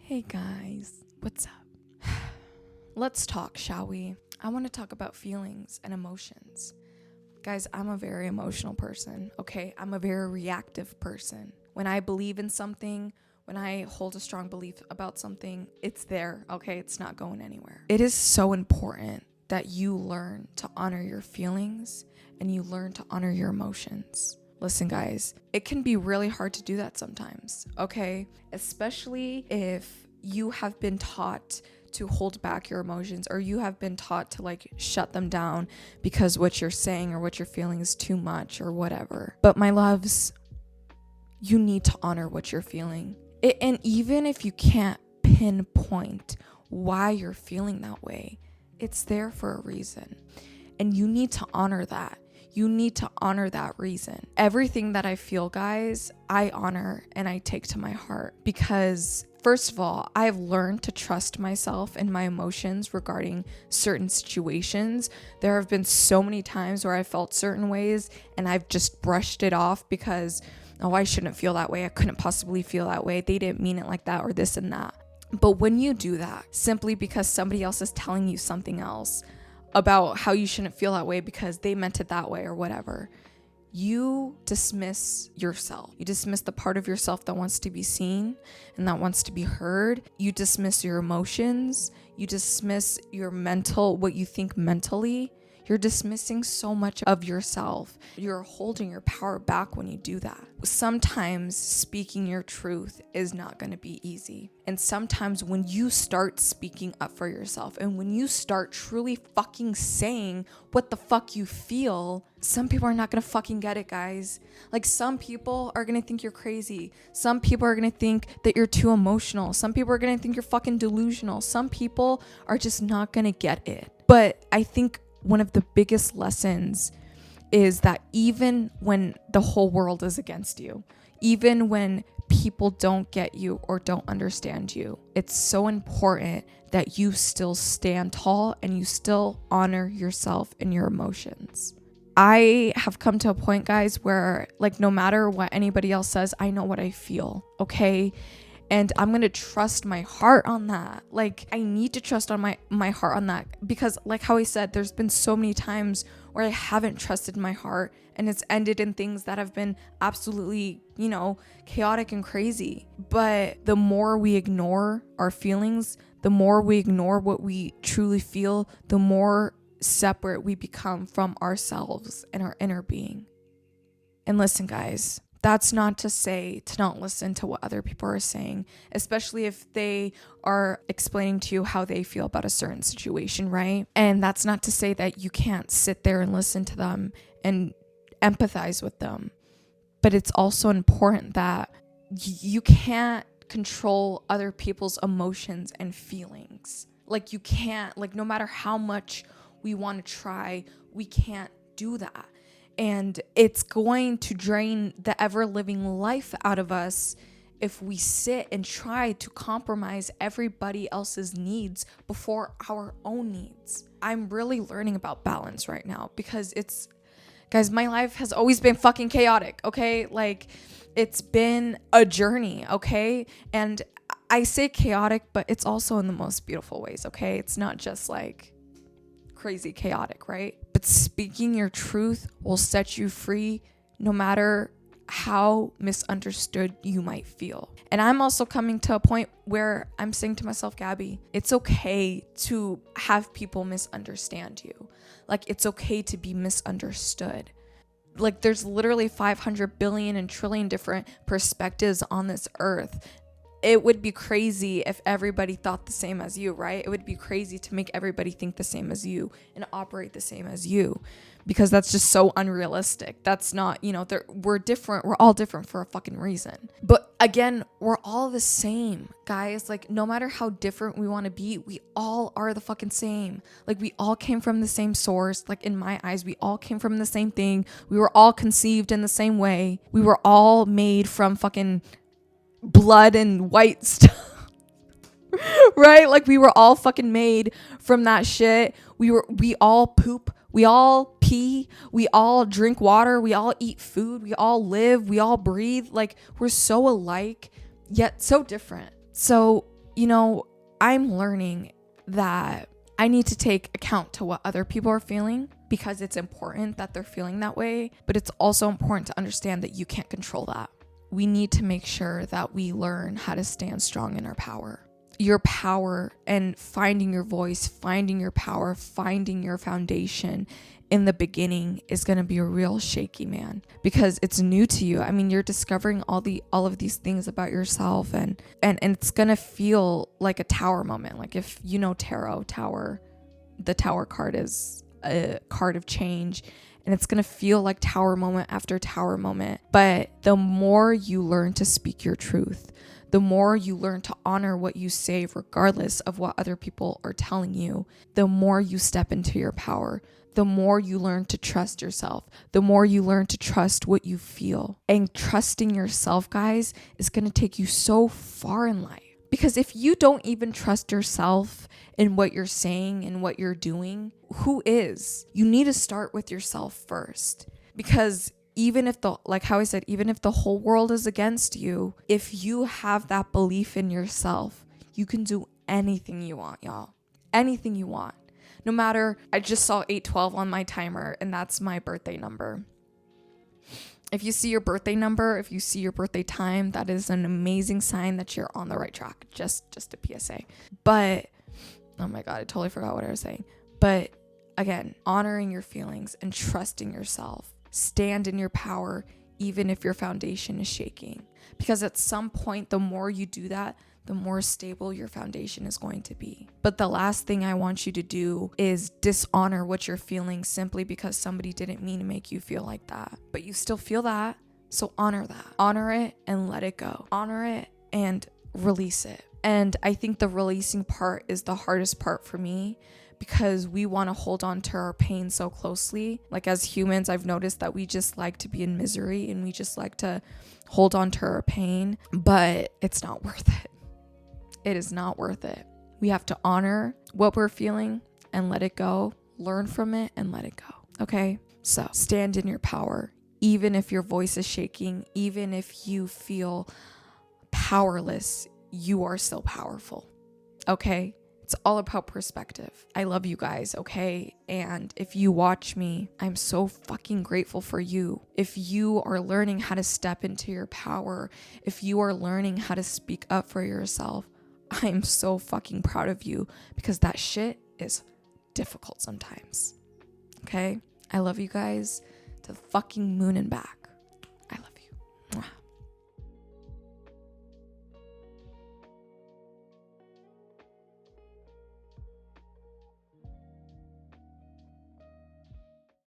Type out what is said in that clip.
Hey guys, what's up? Let's talk, shall we? I want to talk about feelings and emotions. Guys, I'm a very emotional person, okay? I'm a very reactive person. When I believe in something, when I hold a strong belief about something, it's there, okay? It's not going anywhere. It is so important that you learn to honor your feelings and you learn to honor your emotions. Listen, guys, it can be really hard to do that sometimes, okay? Especially if you have been taught to hold back your emotions, or you have been taught to like shut them down because what you're saying or what you're feeling is too much or whatever. But my loves, you need to honor what you're feeling. And even if you can't pinpoint why you're feeling that way, it's there for a reason. And you need to honor that. You need to honor that reason. Everything that I feel, guys, I honor and I take to my heart because, first of all, I've learned to trust myself and my emotions regarding certain situations. There have been so many times where I felt certain ways and I've just brushed it off because, oh, I shouldn't feel that way. I couldn't possibly feel that way. They didn't mean it like that or this and that. But when you do that simply because somebody else is telling you something else about how you shouldn't feel that way because they meant it that way or whatever, you dismiss yourself. You dismiss the part of yourself that wants to be seen and that wants to be heard. You dismiss your emotions. You dismiss your what you think mentally. You're dismissing so much of yourself. You're holding your power back when you do that. Sometimes speaking your truth is not going to be easy. And sometimes when you start speaking up for yourself and when you start truly fucking saying what the fuck you feel, some people are not going to fucking get it, guys. Like, some people are going to think you're crazy. Some people are going to think that you're too emotional. Some people are going to think you're fucking delusional. Some people are just not going to get it. But I think one of the biggest lessons is that even when the whole world is against you, even when people don't get you or don't understand you, it's so important that you still stand tall and you still honor yourself and your emotions. I have come to a point, guys, where like no matter what anybody else says, I know what I feel, okay? And I'm going to trust my heart on that. Like, I need to trust on my heart on that because, like how I said, there's been so many times where I haven't trusted my heart and it's ended in things that have been absolutely, chaotic and crazy. But the more we ignore our feelings, the more we ignore what we truly feel, the more separate we become from ourselves and our inner being. And listen, guys, that's not to say to not listen to what other people are saying, especially if they are explaining to you how they feel about a certain situation, right? And that's not to say that you can't sit there and listen to them and empathize with them. But it's also important that you can't control other people's emotions and feelings. Like, you can't, like, no matter how much we want to try, we can't do that. And it's going to drain the ever-living life out of us if we sit and try to compromise everybody else's needs before our own needs. I'm really learning about balance right now because guys, my life has always been fucking chaotic, okay? Like, it's been a journey, okay? And I say chaotic, but it's also in the most beautiful ways, okay? It's not just like crazy chaotic, right? But speaking your truth will set you free no matter how misunderstood you might feel. And I'm also coming to a point where I'm saying to myself, Gabby, it's okay to have people misunderstand you. Like, it's okay to be misunderstood. Like, there's literally 500 billion and trillion different perspectives on this earth. It would be crazy if everybody thought the same as you, right? It would be crazy to make everybody think the same as you and operate the same as you because that's just so unrealistic. That's not, we're different. We're all different for a fucking reason. But again, we're all the same, guys. Like, no matter how different we want to be, we all are the fucking same. Like, we all came from the same source. Like, in my eyes, we all came from the same thing. We were all conceived in the same way. We were all made from fucking blood and white stuff, right? Like, we were all fucking made from that shit. We all poop, we all pee, we all drink water, we all eat food, we all live, we all breathe. Like, we're so alike yet so different. So I'm learning that I need to take account to what other people are feeling because it's important that they're feeling that way, but it's also important to understand that you can't control that. We need to make sure that we learn how to stand strong in our power. Your power and finding your voice, finding your power, finding your foundation in the beginning is going to be a real shaky, man, because it's new to you. I mean, you're discovering all of these things about yourself, and it's going to feel like a tower moment. Like if you know tarot, the tower card is a card of change, and it's going to feel like tower moment after tower moment. But the more you learn to speak your truth, the more you learn to honor what you say, regardless of what other people are telling you, the more you step into your power, the more you learn to trust yourself, the more you learn to trust what you feel. And trusting yourself, guys, is going to take you so far in life. Because if you don't even trust yourself in what you're saying and what you're doing, who is? You need to start with yourself first. Because even if even if the whole world is against you, if you have that belief in yourself, you can do anything you want, y'all. Anything you want. No matter, I just saw 812 on my timer, and that's my birthday number. If you see your birthday number, if you see your birthday time, that is an amazing sign that you're on the right track. Just a PSA. But, oh my God, I totally forgot what I was saying. But again, honoring your feelings and trusting yourself. Stand in your power, even if your foundation is shaking. Because at some point, the more you do that, the more stable your foundation is going to be. But the last thing I want you to do is dishonor what you're feeling simply because somebody didn't mean to make you feel like that. But you still feel that, so honor that. Honor it and let it go. Honor it and release it. And I think the releasing part is the hardest part for me, because we want to hold on to our pain so closely. Like as humans, I've noticed that we just like to be in misery and we just like to hold on to our pain, but it's not worth it. It is not worth it. We have to honor what we're feeling and let it go, learn from it and let it go. Okay? So stand in your power, even if your voice is shaking, even if you feel powerless, you are still powerful. Okay? It's all about perspective. I love you guys, okay? And if you watch me, I'm so fucking grateful for you. If you are learning how to step into your power, if you are learning how to speak up for yourself, I'm so fucking proud of you, because that shit is difficult sometimes. Okay? I love you guys to the fucking moon and back.